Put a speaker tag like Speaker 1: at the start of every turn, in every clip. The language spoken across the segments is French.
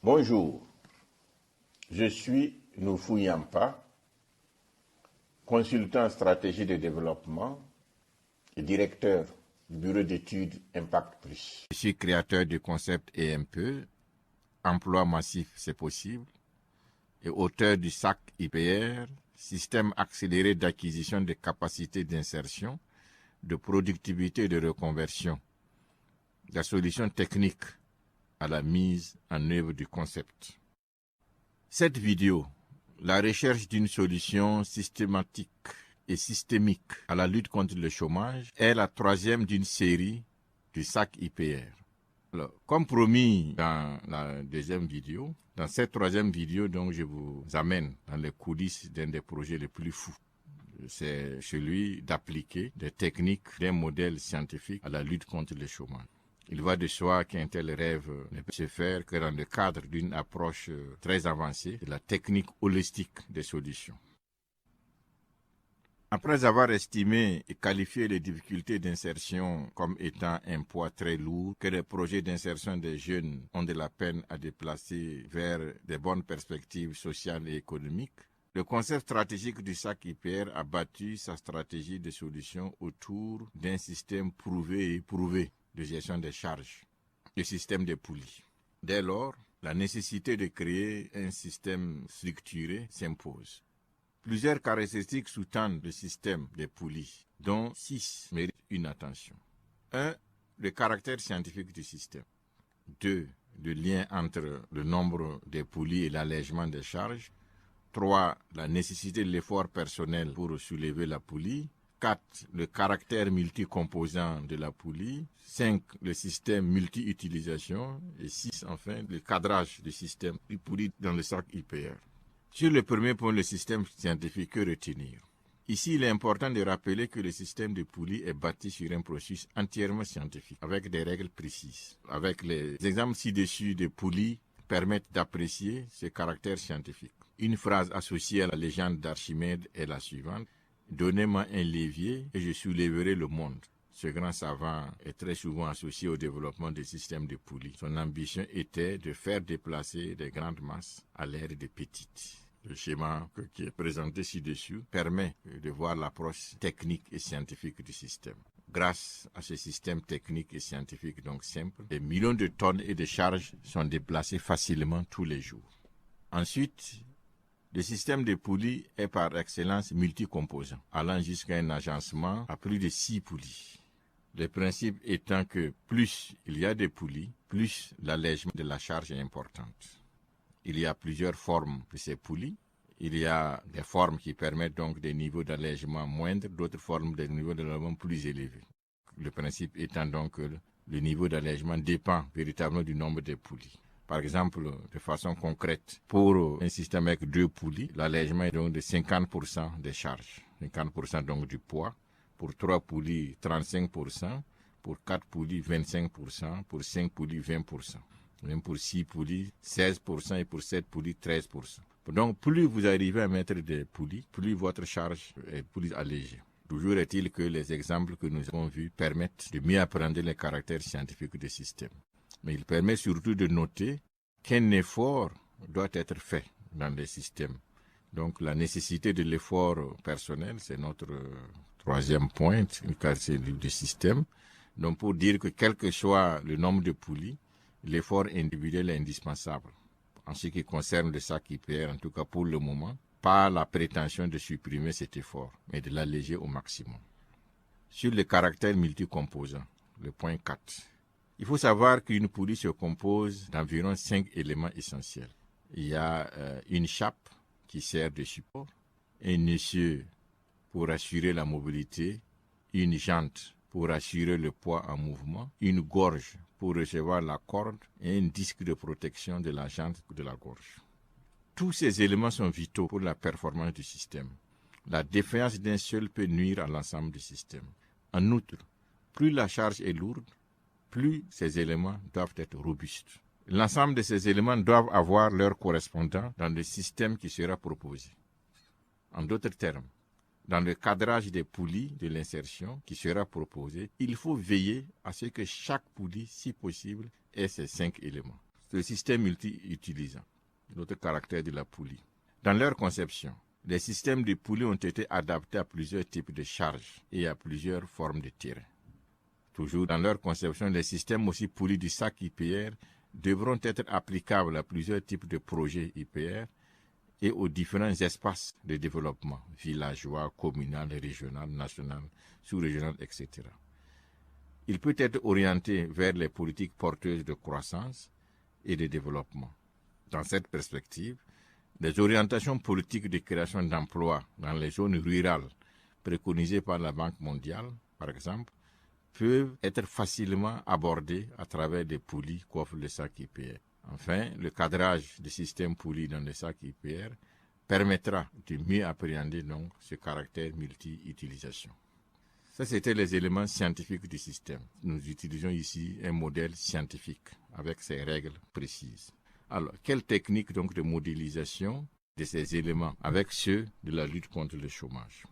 Speaker 1: Bonjour, je suis Noufou Yampa, consultant en stratégie de développement et directeur du bureau d'études Impact Plus.
Speaker 2: Je suis créateur du concept EMP, emploi massif c'est possible, et auteur du SAC IPR, système accéléré d'acquisition de capacités d'insertion, de productivité et de reconversion, la solution technique à la mise en œuvre du concept. Cette vidéo, la recherche d'une solution systématique et systémique à la lutte contre le chômage, est la troisième d'une série du SAC IPR. Alors, comme promis dans la deuxième vidéo, dans cette troisième vidéo, donc, je vous amène dans les coulisses d'un des projets les plus fous. C'est celui d'appliquer des techniques d'un modèle scientifique à la lutte contre le chômage. Il va de soi qu'un tel rêve ne peut se faire que dans le cadre d'une approche très avancée de la technique holistique des solutions. Après avoir estimé et qualifié les difficultés d'insertion comme étant un poids très lourd, que les projets d'insertion des jeunes ont de la peine à déplacer vers des bonnes perspectives sociales et économiques, le concept stratégique du SAC IPR a bâti sa stratégie de solution autour d'un système prouvé et éprouvé de gestion des charges, le système des poulies. Dès lors, la nécessité de créer un système structuré s'impose. Plusieurs caractéristiques sous-tendent le système des poulies, dont 6 méritent une attention. 1. Le caractère scientifique du système. 2. Le lien entre le nombre des poulies et l'allègement des charges. 3. La nécessité de l'effort personnel pour soulever la poulie. 4. Le caractère multicomposant de la poulie. 5. Le système multi-utilisation. Et 6. Enfin, le cadrage du système du poulie dans le SAC IPR. Sur le premier point, le système scientifique, que retenir? Ici, il est important de rappeler que le système de poulies est bâti sur un processus entièrement scientifique, avec des règles précises. Avec les exemples ci-dessus de poulies permettent d'apprécier ce caractère scientifique. Une phrase associée à la légende d'Archimède est la suivante: « Donnez-moi un levier et je soulèverai le monde ». Ce grand savant est très souvent associé au développement des systèmes de poulies. Son ambition était de faire déplacer des grandes masses à l'aide de petites. Le schéma qui est présenté ci-dessus permet de voir l'approche technique et scientifique du système. Grâce à ce système technique et scientifique donc simple, des millions de tonnes et de charges sont déplacées facilement tous les jours. Ensuite, le système de poulies est par excellence multicomposant, allant jusqu'à un agencement à plus de 6 poulies. Le principe étant que plus il y a de poulies, plus l'allègement de la charge est importante. Il y a plusieurs formes de ces poulies. Il y a des formes qui permettent donc des niveaux d'allègement moindres, d'autres formes des niveaux d'allègement plus élevés. Le principe étant donc que le niveau d'allègement dépend véritablement du nombre de poulies. Par exemple, de façon concrète, pour un système avec 2 poulies, l'allègement est donc de 50% des charges, 50% donc du poids. Pour 3 poulies, 35%, pour 4 poulies, 25%, pour 5 poulies, 20%. Même pour 6 poulies, 16% et pour 7 poulies, 13%. Donc, plus vous arrivez à mettre des poulies, plus votre charge est plus allégée. Toujours est-il que les exemples que nous avons vus permettent de mieux apprendre les caractères scientifiques des systèmes. Mais il permet surtout de noter qu'un effort doit être fait dans les systèmes. Donc, la nécessité de l'effort personnel, c'est notre troisième point, car c'est du système. Donc, pour dire que quel que soit le nombre de poulies, l'effort individuel est indispensable. En ce qui concerne le SAC IPR, en tout cas pour le moment, pas la prétention de supprimer cet effort, mais de l'alléger au maximum. Sur le caractère multicomposant, le point 4. Il faut savoir qu'une poulie se compose d'environ 5 éléments essentiels. Il y a une chape qui sert de support, un essieu pour assurer la mobilité, une jante pour assurer le poids en mouvement, une gorge pour recevoir la corde et un disque de protection de la jante de la gorge. Tous ces éléments sont vitaux pour la performance du système. La défaillance d'un seul peut nuire à l'ensemble du système. En outre, plus la charge est lourde, plus ces éléments doivent être robustes. L'ensemble de ces éléments doivent avoir leur correspondant dans le système qui sera proposé. En d'autres termes, dans le cadrage des poulies de l'insertion qui sera proposé, il faut veiller à ce que chaque poulie, si possible, ait ces 5 éléments. C'est le système multi-utilisant, l'autre caractère de la poulie. Dans leur conception, les systèmes de poulie ont été adaptés à plusieurs types de charges et à plusieurs formes de terrain. Toujours dans leur conception, les systèmes aussi poulies du SAC IPR devront être applicables à plusieurs types de projets IPR et aux différents espaces de développement, villageois, communal, régional, national, sous-régional, etc. Il peut être orienté vers les politiques porteuses de croissance et de développement. Dans cette perspective, les orientations politiques de création d'emplois dans les zones rurales préconisées par la Banque mondiale, par exemple, peuvent être facilement abordées à travers des poulies qu'offre le SAC IPR. Enfin, le cadrage des systèmes poulies dans le SAC IPR permettra de mieux appréhender donc ce caractère multi-utilisation. Ça, c'était les éléments scientifiques du système. Nous utilisons ici un modèle scientifique avec ses règles précises. Alors, quelle technique donc de modélisation de ces éléments avec ceux de la lutte contre le chômage?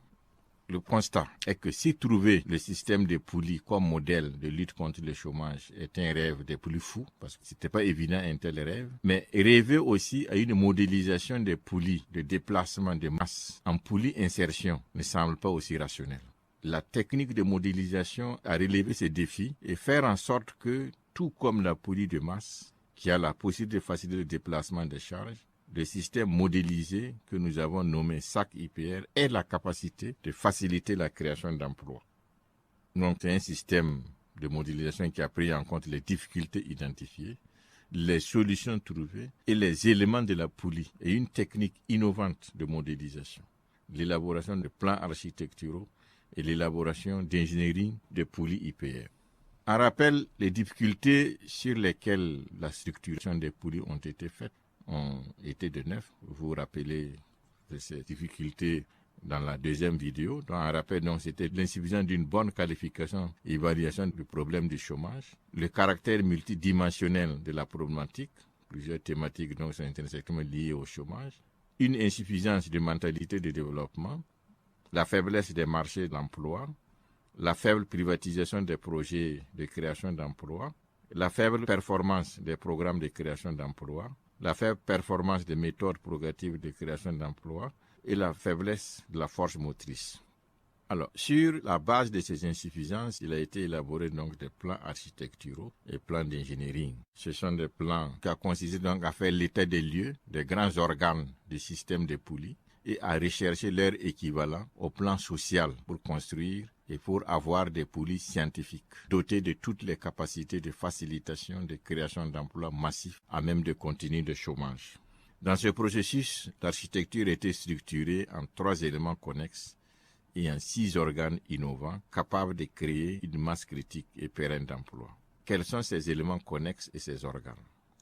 Speaker 2: Le constat est que si trouver le système des poulies comme modèle de lutte contre le chômage est un rêve des plus fous, parce que ce n'était pas évident un tel rêve, mais rêver aussi à une modélisation des poulies de déplacement de masse en poulies insertion ne semble pas aussi rationnel. La technique de modélisation a relevé ces défis et faire en sorte que, tout comme la poulie de masse, qui a la possibilité de faciliter le déplacement des charges, le système modélisé que nous avons nommé SAC IPR ait la capacité de faciliter la création d'emplois. Donc c'est un système de modélisation qui a pris en compte les difficultés identifiées, les solutions trouvées et les éléments de la poulie et une technique innovante de modélisation, l'élaboration de plans architecturaux et l'élaboration d'ingénierie de poulies IPR. En rappel, les difficultés sur lesquelles la structuration des poulies ont été faites ont été de 9. Vous vous rappelez de ces difficultés dans la deuxième vidéo. Donc, en rappel, donc, c'était l'insuffisance d'une bonne qualification et évaluation du problème du chômage, le caractère multidimensionnel de la problématique, plusieurs thématiques donc, sont intrinsèquement liées au chômage, une insuffisance de mentalité de développement, la faiblesse des marchés d'emploi, la faible privatisation des projets de création d'emplois, la faible performance des programmes de création d'emplois, la faible performance des méthodes progressives de création d'emplois et la faiblesse de la force motrice. Alors, sur la base de ces insuffisances, il a été élaboré donc des plans architecturaux et plans d'ingénierie. Ce sont des plans qui ont consisté donc à faire l'état des lieux des grands organes du système des poulies et à rechercher leur équivalent au plan social pour construire et pour avoir des poulies scientifiques dotées de toutes les capacités de facilitation de création d'emplois massifs à même de contenir le chômage. Dans ce processus, l'architecture était structurée en 3 éléments connexes et en 6 organes innovants capables de créer une masse critique et pérenne d'emplois. Quels sont ces éléments connexes et ces organes?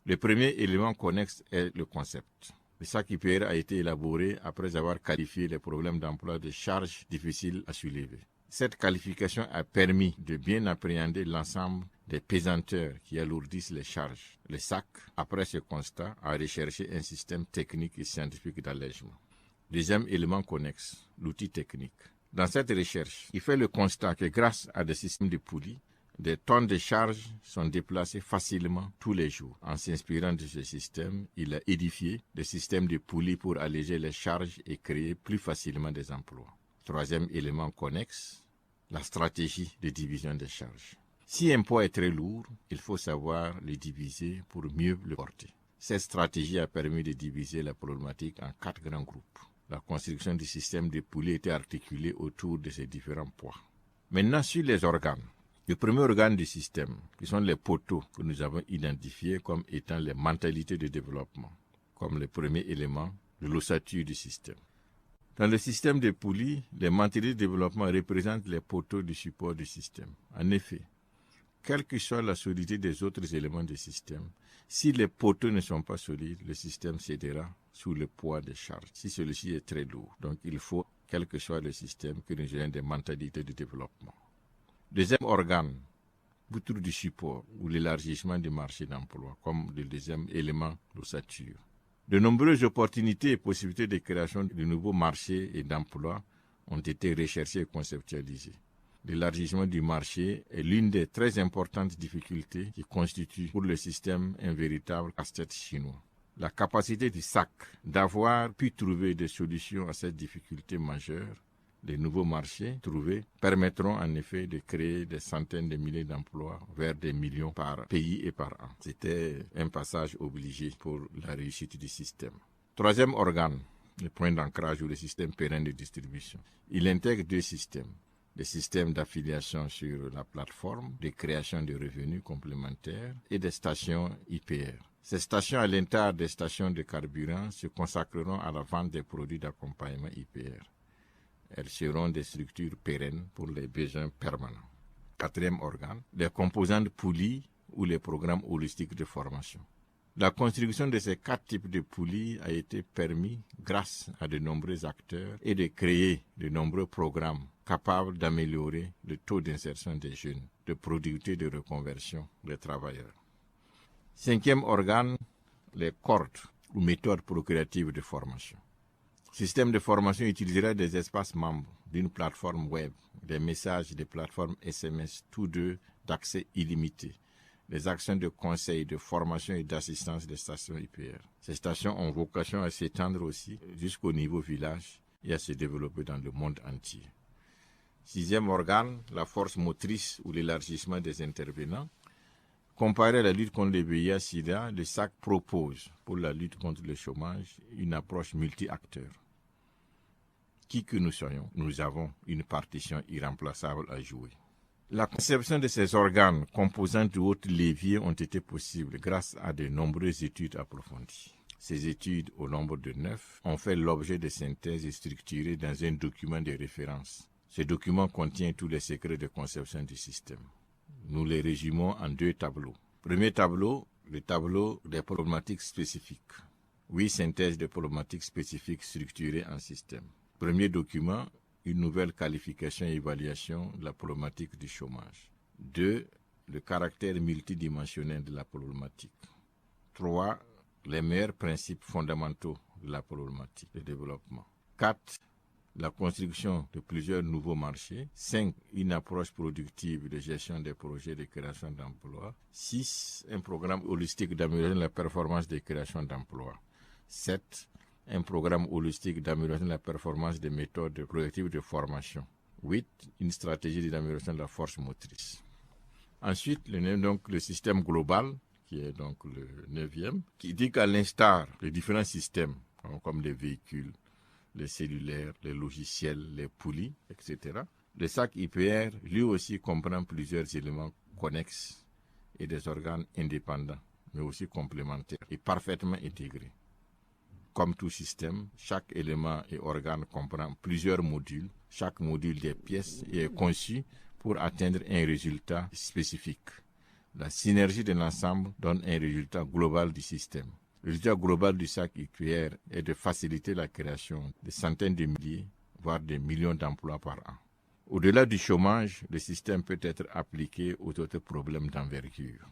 Speaker 2: Le premier élément connexe est le concept. Le SAC IPR a été élaboré après avoir qualifié les problèmes d'emploi de charges difficiles à soulever. Cette qualification a permis de bien appréhender l'ensemble des pesanteurs qui alourdissent les charges. Le SAC, après ce constat, a recherché un système technique et scientifique d'allègement. Deuxième élément connexe, l'outil technique. Dans cette recherche, il fait le constat que grâce à des systèmes de poulies, des tonnes de charges sont déplacées facilement tous les jours. En s'inspirant de ce système, il a édifié des systèmes de poulies pour alléger les charges et créer plus facilement des emplois. Troisième élément connexe, la stratégie de division des charges. Si un poids est très lourd, il faut savoir le diviser pour mieux le porter. Cette stratégie a permis de diviser la problématique en 4 grands groupes. La construction du système de poulies était articulée autour de ces différents poids. Maintenant, sur les organes. Le premier organe du système, qui sont les poteaux que nous avons identifiés comme étant les mentalités de développement, comme le premier élément de l'ossature du système. Dans le système de poulies, les mentalités de développement représentent les poteaux du support du système. En effet, quelle que soit la solidité des autres éléments du système, si les poteaux ne sont pas solides, le système cédera sous le poids des charges, si celui-ci est très lourd. Donc il faut, quel que soit le système, que nous ayons des mentalités de développement. Deuxième organe, outre du support ou l'élargissement du marché d'emploi, comme le deuxième élément, l'ossature. De nombreuses opportunités et possibilités de création de nouveaux marchés et d'emplois ont été recherchées et conceptualisées. l'élargissement du marché est l'une des très importantes difficultés qui constituent pour le système un véritable casse-tête chinois. La capacité du SAC d'avoir pu trouver des solutions à cette difficulté majeure, les nouveaux marchés trouvés permettront en effet de créer des centaines de milliers d'emplois, vers des millions par pays et par an. C'était un passage obligé pour la réussite du système. Troisième organe, le point d'ancrage ou le système pérenne de distribution. Il intègre deux systèmes. Des systèmes d'affiliation sur la plateforme, de création de revenus complémentaires et des stations IPR. Ces stations, à l'instar des stations de carburant, se consacreront à la vente des produits d'accompagnement IPR. Elles seront des structures pérennes pour les besoins permanents. Quatrième organe, les composantes poulies ou les programmes holistiques de formation. La construction de ces 4 types de poulies a été permise grâce à de nombreux acteurs et de créer de nombreux programmes capables d'améliorer le taux d'insertion des jeunes, de productivité et de reconversion des travailleurs. Cinquième organe, les cordes ou méthodes procréatives de formation. Le système de formation utilisera des espaces membres d'une plateforme web, des messages des plateformes SMS, tous deux d'accès illimité, des actions de conseil, de formation et d'assistance des stations IPR. Ces stations ont vocation à s'étendre aussi jusqu'au niveau village et à se développer dans le monde entier. Sixième organe, la force motrice ou l'élargissement des intervenants. Comparé à la lutte contre le VIH-Sida, le SAC propose, pour la lutte contre le chômage, une approche multi-acteurs. Qui que nous soyons, nous avons une partition irremplaçable à jouer. La conception de ces organes composant de haut levier ont été possibles grâce à de nombreuses études approfondies. Ces études, au nombre de 9, ont fait l'objet de synthèses structurées dans un document de référence. Ce document contient tous les secrets de conception du système. Nous les résumons en 2 tableaux. Premier tableau, le tableau des problématiques spécifiques. 8 synthèses de problématiques spécifiques structurées en système. Premier document, une nouvelle qualification et évaluation de la problématique du chômage. 2. Le caractère multidimensionnel de la problématique. 3. Les meilleurs principes fondamentaux de la problématique de développement. 4. La construction de plusieurs nouveaux marchés. 5. Une approche productive de gestion des projets de création d'emplois. 6. Un programme holistique d'amélioration de la performance des créations d'emplois. 7. Un programme holistique d'amélioration de la performance des méthodes productives de formation. 8. Une stratégie d'amélioration de la force motrice. Ensuite, le système global, qui est donc le 9e, qui dit qu'à l'instar des différents systèmes, comme les véhicules, les cellulaires, les logiciels, les poulies, etc., le SAC IPR, lui aussi, comprend plusieurs éléments connexes et des organes indépendants, mais aussi complémentaires et parfaitement intégrés. Comme tout système, chaque élément et organe comprend plusieurs modules, chaque module des pièces est conçu pour atteindre un résultat spécifique. La synergie de l'ensemble donne un résultat global du système. Le résultat global du SAC IPR est de faciliter la création de centaines de milliers, voire de millions d'emplois par an. Au-delà du chômage, le système peut être appliqué aux autres problèmes d'envergure.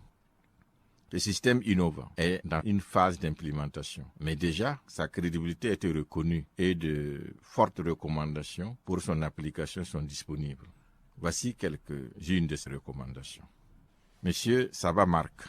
Speaker 2: Le système innovant est dans une phase d'implémentation, mais déjà sa crédibilité a été reconnue et de fortes recommandations pour son application sont disponibles. Voici quelques-unes de ces recommandations. Monsieur Sabah Mark,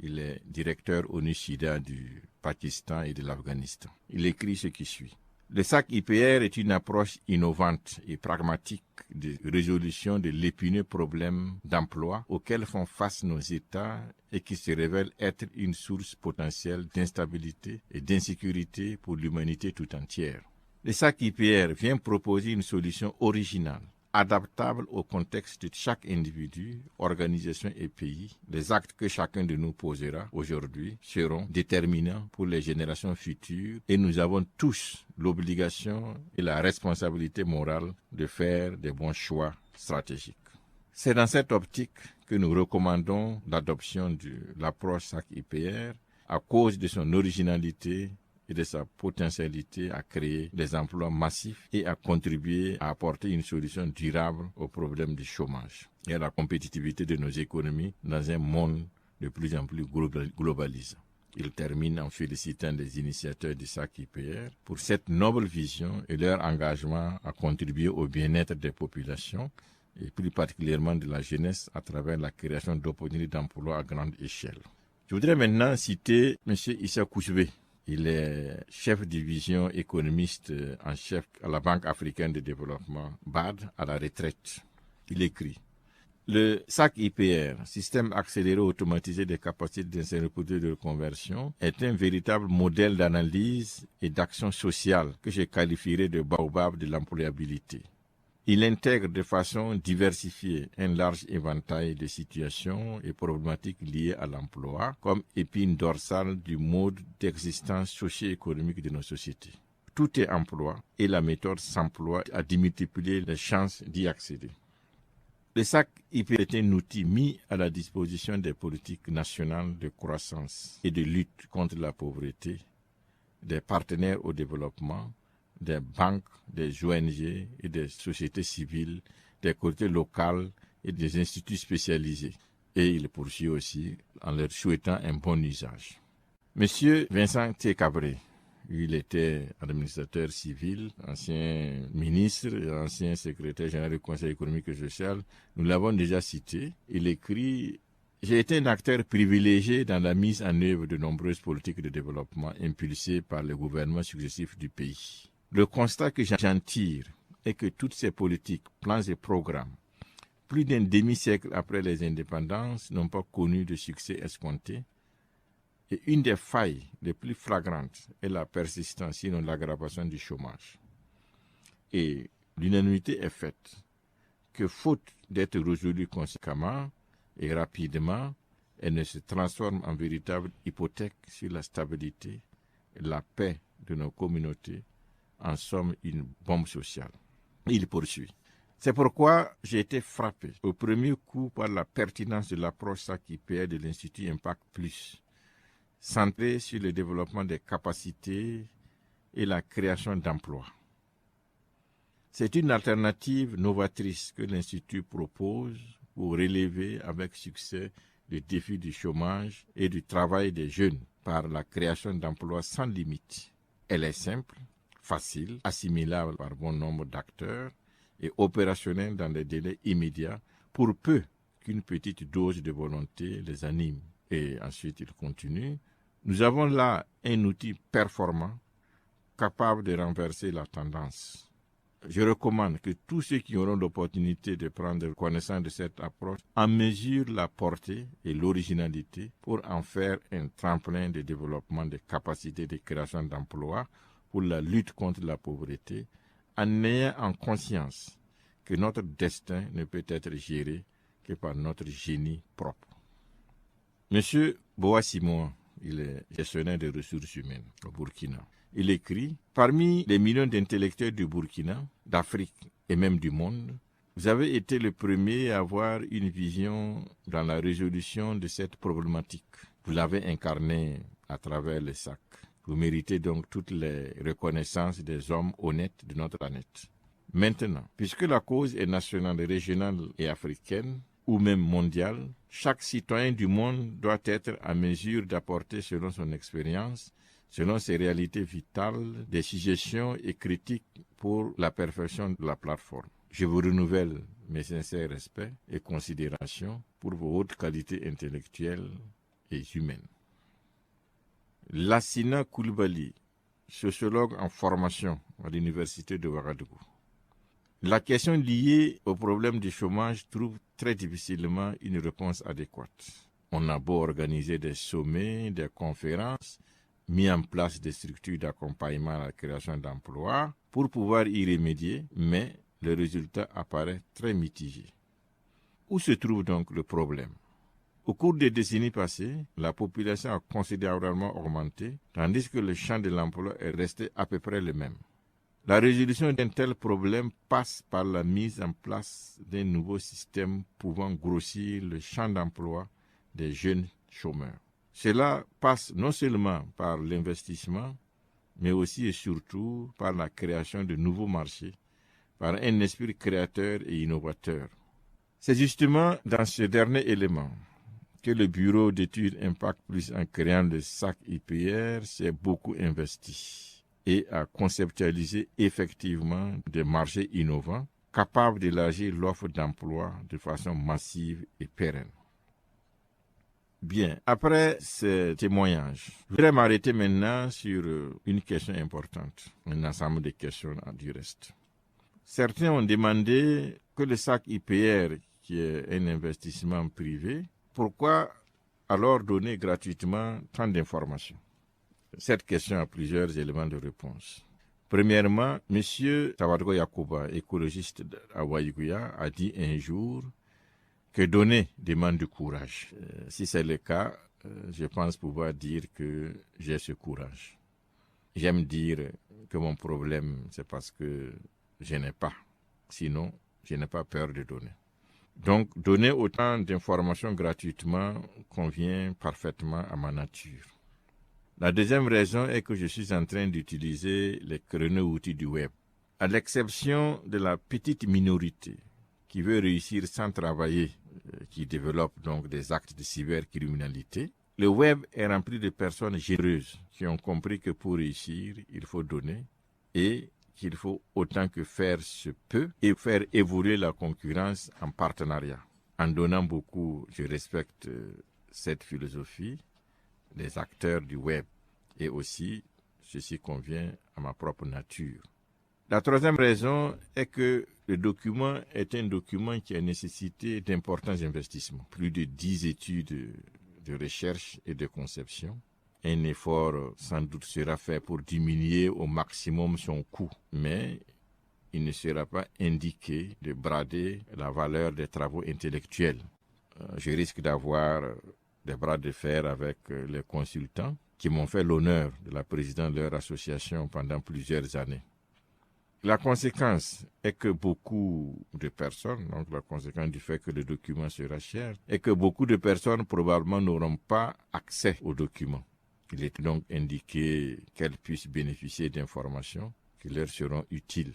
Speaker 2: il est directeur ONU-SIDA du Pakistan et de l'Afghanistan. Il écrit ce qui suit. Le SAC IPR est une approche innovante et pragmatique de résolution de l'épineux problème d'emploi auquel font face nos États et qui se révèle être une source potentielle d'instabilité et d'insécurité pour l'humanité tout entière. Le SAC IPR vient proposer une solution originale, adaptable au contexte de chaque individu, organisation et pays. Les actes que chacun de nous posera aujourd'hui seront déterminants pour les générations futures et nous avons tous l'obligation et la responsabilité morale de faire des bons choix stratégiques. C'est dans cette optique que nous recommandons l'adoption de l'approche SAC IPR à cause de son originalité et de sa potentialité à créer des emplois massifs et à contribuer à apporter une solution durable au problème du chômage et à la compétitivité de nos économies dans un monde de plus en plus globalisé. Il termine en félicitant les initiateurs du SAC IPR pour cette noble vision et leur engagement à contribuer au bien-être des populations et plus particulièrement de la jeunesse à travers la création d'opportunités d'emploi à grande échelle. Je voudrais maintenant citer M. Issa Kousbé. Il est chef de division économiste en chef à la Banque africaine de développement, BAD, à la retraite. Il écrit: le SAC IPR, système accéléré automatisé des capacités d'insertion et de reconversion, est un véritable modèle d'analyse et d'action sociale que je qualifierais de baobab de l'employabilité. Il intègre de façon diversifiée un large éventail de situations et problématiques liées à l'emploi comme épine dorsale du mode d'existence socio-économique de nos sociétés. Tout est emploi et la méthode s'emploie à démultiplier les chances d'y accéder. Le SAC IPR est un outil mis à la disposition des politiques nationales de croissance et de lutte contre la pauvreté, des partenaires au développement, des banques, des ONG et des sociétés civiles, des collectivités locales et des instituts spécialisés. Et il poursuit aussi en leur souhaitant un bon usage. Monsieur Vincent T. Cabré, il était administrateur civil, ancien ministre, ancien secrétaire général du Conseil économique et social. Nous l'avons déjà cité. Il écrit: j'ai été un acteur privilégié dans la mise en œuvre de nombreuses politiques de développement impulsées par les gouvernements successifs du pays. Le constat que j'en tire est que toutes ces politiques, plans et programmes, plus d'un demi-siècle après les indépendances, n'ont pas connu de succès escompté. Et une des failles les plus flagrantes est la persistance, sinon l'aggravation du chômage. Et l'unanimité est faite que, faute d'être résolue conséquemment et rapidement, elle ne se transforme en véritable hypothèque sur la stabilité et la paix de nos communautés, en somme une bombe sociale. Il poursuit. C'est pourquoi j'ai été frappé au premier coup par la pertinence de l'approche SAC IPR de l'Institut Impact Plus, centré sur le développement des capacités et la création d'emplois. C'est une alternative novatrice que l'Institut propose pour relever avec succès le défi du chômage et du travail des jeunes par la création d'emplois sans limite. Elle est simple, facile, assimilable par bon nombre d'acteurs et opérationnelle dans des délais immédiats pour peu qu'une petite dose de volonté les anime. Et ensuite, il continue. Nous avons là un outil performant, capable de renverser la tendance. Je recommande que tous ceux qui auront l'opportunité de prendre connaissance de cette approche en mesurent la portée et l'originalité pour en faire un tremplin de développement des capacités de création d'emplois pour la lutte contre la pauvreté, en ayant en conscience que notre destin ne peut être géré que par notre génie propre. Monsieur Boa Simon, il est gestionnaire des ressources humaines au Burkina. Il écrit: parmi les millions d'intellectuels du Burkina, d'Afrique et même du monde, vous avez été le premier à avoir une vision dans la résolution de cette problématique. Vous l'avez incarné à travers le SAC. Vous méritez donc toutes les reconnaissances des hommes honnêtes de notre planète. Maintenant, puisque la cause est nationale, régionale et africaine, ou même mondiale, chaque citoyen du monde doit être à mesure d'apporter selon son expérience, selon ses réalités vitales, des suggestions et critiques pour la perfection de la plateforme. Je vous renouvelle mes sincères respects et considérations pour vos hautes qualités intellectuelles et humaines. Lassina Coulibaly, sociologue en formation à l'université de Ouagadougou. La question liée au problème du chômage trouve très difficilement une réponse adéquate. On a beau organiser des sommets, des conférences, mis en place des structures d'accompagnement à la création d'emplois pour pouvoir y remédier, mais le résultat apparaît très mitigé. Où se trouve donc le problème? Au cours des décennies passées, la population a considérablement augmenté, tandis que le champ de l'emploi est resté à peu près le même. La résolution d'un tel problème passe par la mise en place d'un nouveau système pouvant grossir le champ d'emploi des jeunes chômeurs. Cela passe non seulement par l'investissement, mais aussi et surtout par la création de nouveaux marchés, par un esprit créateur et innovateur. C'est justement dans ce dernier élément que le Bureau d'études Impact Plus, en créant le SAC IPR, s'est beaucoup investi et a conceptualisé effectivement des marchés innovants capable d'élargir l'offre d'emploi de façon massive et pérenne. Bien, après ce témoignage, je voudrais m'arrêter maintenant sur une question importante, un ensemble de questions du reste. Certains ont demandé que le SAC IPR, qui est un investissement privé, pourquoi alors donner gratuitement tant d'informations? Cette question a plusieurs éléments de réponse. Premièrement, M. Tawadgo Yakuba, écologiste à Waïgouya, a dit un jour que donner demande du courage. Si c'est le cas, je pense pouvoir dire que j'ai ce courage. J'aime dire que mon problème, c'est parce que je n'ai pas. Sinon, je n'ai pas peur de donner. Donc, donner autant d'informations gratuitement convient parfaitement à ma nature. La deuxième raison est que je suis en train d'utiliser les chrono-outils du web. À l'exception de la petite minorité qui veut réussir sans travailler, qui développe donc des actes de cybercriminalité, le web est rempli de personnes généreuses qui ont compris que pour réussir, il faut donner et qu'il faut autant que faire se peut et faire évoluer la concurrence en partenariat. En donnant beaucoup, je respecte cette philosophie, les acteurs du web, et aussi ceci convient à ma propre nature. La troisième raison est que le document est un document qui a nécessité d'importants investissements, plus de 10 études de recherche et de conception. Un effort sans doute sera fait pour diminuer au maximum son coût, mais il ne sera pas indiqué de brader la valeur des travaux intellectuels. Je risque d'avoir des bras de fer avec les consultants qui m'ont fait l'honneur de la présidence de leur association pendant plusieurs années. La conséquence est que beaucoup de personnes, donc la conséquence du fait que le document sera cher, est que beaucoup de personnes probablement n'auront pas accès au document. Il est donc indiqué qu'elles puissent bénéficier d'informations qui leur seront utiles.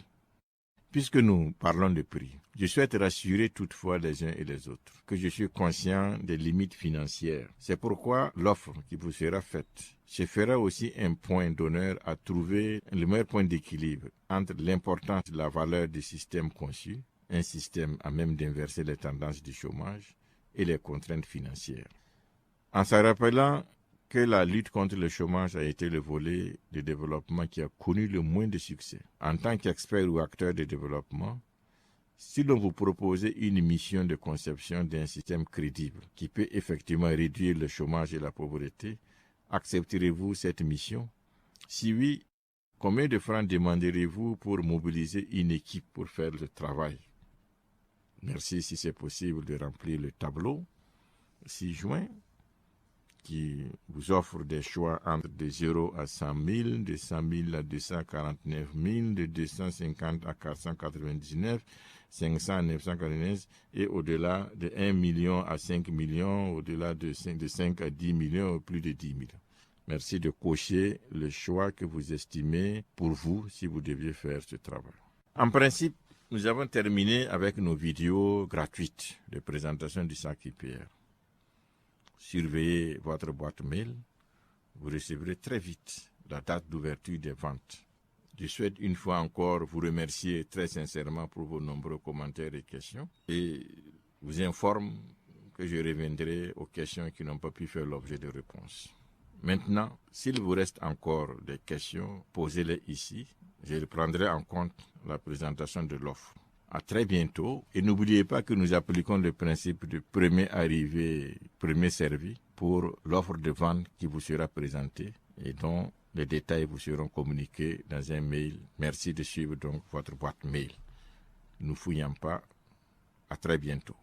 Speaker 2: Puisque nous parlons de prix, je souhaite rassurer toutefois les uns et les autres que je suis conscient des limites financières. C'est pourquoi l'offre qui vous sera faite se fera aussi un point d'honneur à trouver le meilleur point d'équilibre entre l'importance de la valeur du système conçu, un système à même d'inverser les tendances du chômage, et les contraintes financières. En se rappelant que la lutte contre le chômage a été le volet de développement qui a connu le moins de succès. En tant qu'expert ou acteur de développement, si l'on vous propose une mission de conception d'un système crédible qui peut effectivement réduire le chômage et la pauvreté, accepterez-vous cette mission? Si oui, combien de francs demanderez-vous pour mobiliser une équipe pour faire le travail? Merci si c'est possible de remplir le tableau 6 juin qui vous offre des choix entre de 0 à 100 000, de 100 000 à 249 000, de 250 à 499, 500 à 999 et au-delà de 1 million à 5 millions, au-delà de 5 à 10 millions, plus de 10 millions. Merci de cocher le choix que vous estimez pour vous si vous deviez faire ce travail. En principe, nous avons terminé avec nos vidéos gratuites de présentation du SAC IPR. Surveillez votre boîte mail, vous recevrez très vite la date d'ouverture des ventes. Je souhaite une fois encore vous remercier très sincèrement pour vos nombreux commentaires et questions et vous informe que je reviendrai aux questions qui n'ont pas pu faire l'objet de réponses. Maintenant, s'il vous reste encore des questions, posez-les ici. Je prendrai en compte la présentation de l'offre. À très bientôt et n'oubliez pas que nous appliquons le principe de premier arrivé, premier servi pour l'offre de vente qui vous sera présentée et dont les détails vous seront communiqués dans un mail. Merci de suivre donc votre boîte mail. Ne fouillons pas. À très bientôt.